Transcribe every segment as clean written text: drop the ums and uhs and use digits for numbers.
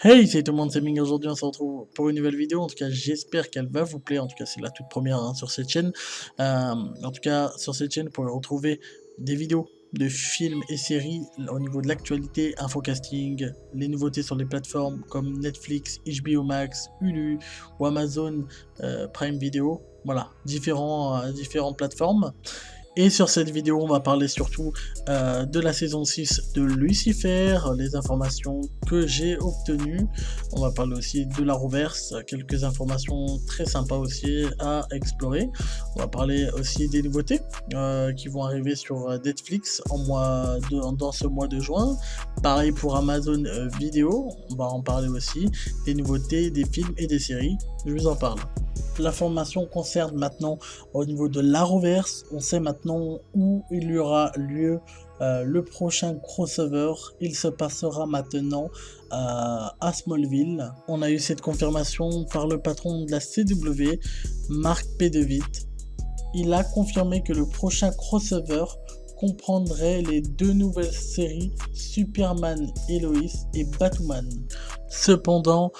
Hey, c'est tout le monde, c'est Ming. Aujourd'hui, on se retrouve pour une nouvelle vidéo. En tout cas, j'espère qu'elle va vous plaire. En tout cas, c'est la toute première sur cette chaîne. En tout cas, sur cette chaîne, vous pourrez retrouver des vidéos de films et séries au niveau de l'actualité, infocasting, les nouveautés sur les plateformes comme Netflix, HBO Max, Hulu ou Amazon Prime Video. Voilà, différentes plateformes. Et sur cette vidéo, on va parler surtout de la saison 6 de Lucifer, les informations que j'ai obtenues. On va parler aussi de la reverse, quelques informations très sympas aussi à explorer. On va parler aussi des nouveautés qui vont arriver sur Netflix dans ce mois de juin. Pareil pour Amazon Vidéo, on va en parler aussi. Des nouveautés, des films et des séries, je vous en parle. L'information concerne maintenant au niveau de l'Arrowverse. On sait maintenant où il y aura lieu le prochain crossover. Il se passera maintenant à Smallville. On a eu cette confirmation par le patron de la CW, Mark P. DeWitt. Il a confirmé que le prochain crossover comprendrait les deux nouvelles séries Superman et Lois et Batwoman. Cependant,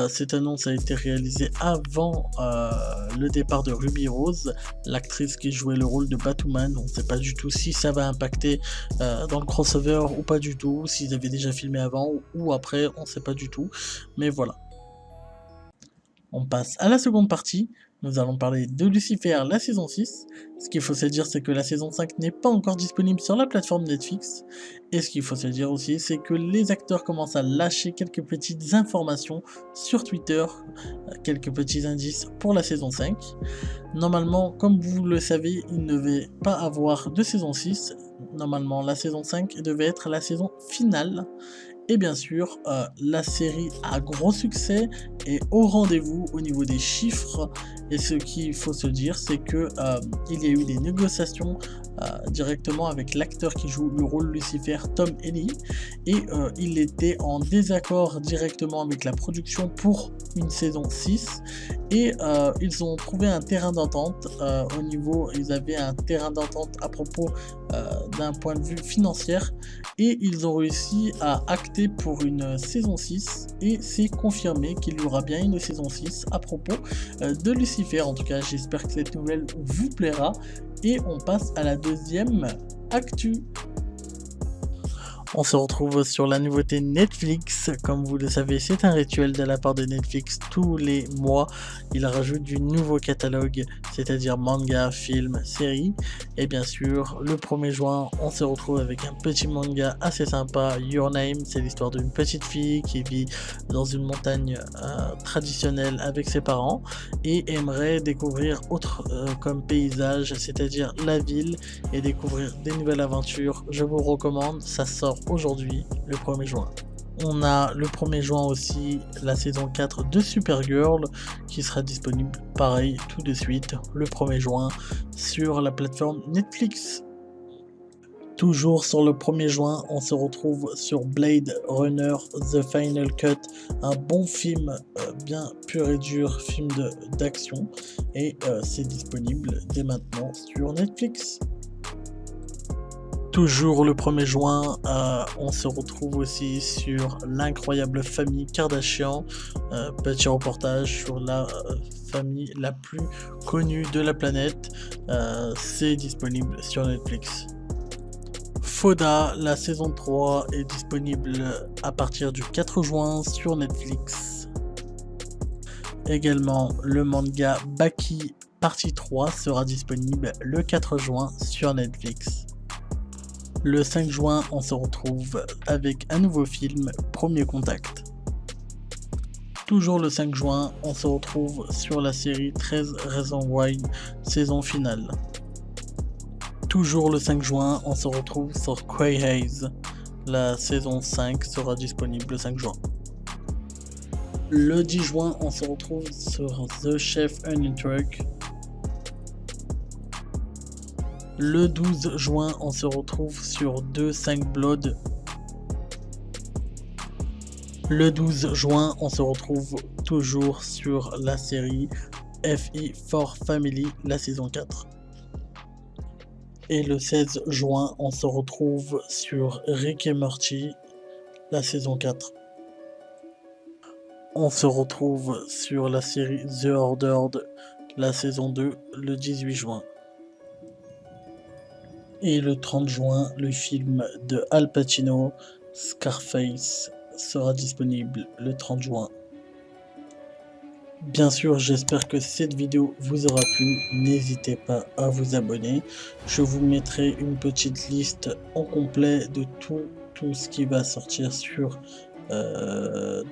cette annonce a été réalisée avant le départ de Ruby Rose, l'actrice qui jouait le rôle de Batwoman. On ne sait pas du tout si ça va impacter dans le crossover ou pas du tout, s'ils avaient déjà filmé avant ou après, on ne sait pas du tout. Mais voilà. On passe à la seconde partie. Nous allons parler de Lucifer, la saison 6. Ce qu'il faut se dire, c'est que la saison 5 n'est pas encore disponible sur la plateforme Netflix. Et ce qu'il faut se dire aussi, c'est que les acteurs commencent à lâcher quelques petites informations sur Twitter, quelques petits indices pour la saison 5. Normalement, comme vous le savez, il ne devait pas avoir de saison 6. Normalement, la saison 5 devait être la saison finale. Et bien sûr, la série a gros succès et au rendez-vous au niveau des chiffres. Et ce qu'il faut se dire, c'est que il y a eu des négociations directement avec l'acteur qui joue le rôle Lucifer, Tom Ellie, et il était en désaccord directement avec la production pour une saison 6. Et ils ont trouvé un terrain d'entente ils avaient un terrain d'entente à propos d'un point de vue financier, et ils ont réussi à acter pour une saison 6, et c'est confirmé qu'il y aura bien une saison 6 à propos de Lucifer. En tout cas, j'espère que cette nouvelle vous plaira, et on passe à la deuxième actu. On se retrouve sur la nouveauté Netflix. Comme vous le savez, c'est un rituel de la part de Netflix. Tous les mois, ils rajoutent du nouveau catalogue, c'est-à-dire manga, film, série. Et bien sûr, le 1er juin, on se retrouve avec un petit manga assez sympa, Your Name. C'est l'histoire d'une petite fille qui vit dans une montagne traditionnelle avec ses parents et aimerait découvrir autre comme paysage, c'est-à-dire la ville, et découvrir des nouvelles aventures. Je vous recommande, ça sort aujourd'hui, le 1er juin. On a le 1er juin aussi la saison 4 de Supergirl qui sera disponible pareil tout de suite le 1er juin sur la plateforme Netflix. Toujours sur le 1er juin, on se retrouve sur Blade Runner The Final Cut, un bon film bien pur et dur, film d'action, et c'est disponible dès maintenant sur Netflix. Toujours le 1er juin, on se retrouve aussi sur l'incroyable famille Kardashian, petit reportage sur la famille la plus connue de la planète, c'est disponible sur Netflix. Foda, la saison 3 est disponible à partir du 4 juin sur Netflix. Également, le manga Baki partie 3 sera disponible le 4 juin sur Netflix. Le 5 juin, on se retrouve avec un nouveau film, Premier Contact. Toujours le 5 juin, on se retrouve sur la série 13 Reasons Why, saison finale. Toujours le 5 juin, on se retrouve sur Quay Haze. La saison 5 sera disponible le 5 juin. Le 10 juin, on se retrouve sur The Chef Unitruck. Le 12 juin, on se retrouve sur 2-5 Blood. Le 12 juin, on se retrouve toujours sur la série FI for Family, la saison 4. Et le 16 juin, on se retrouve sur Rick et Morty, la saison 4. On se retrouve sur la série The Order, la saison 2, le 18 juin. Et le 30 juin, le film de Al Pacino, Scarface, sera disponible le 30 juin. Bien sûr, j'espère que cette vidéo vous aura plu. N'hésitez pas à vous abonner. Je vous mettrai une petite liste en complet de tout ce qui va sortir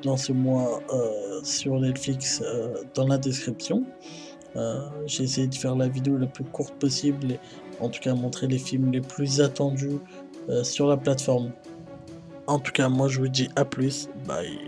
dans ce mois sur Netflix dans la description. J'ai essayé de faire la vidéo la plus courte possible et en tout cas montrer les films les plus attendus sur la plateforme. En tout cas, moi je vous dis à plus, bye.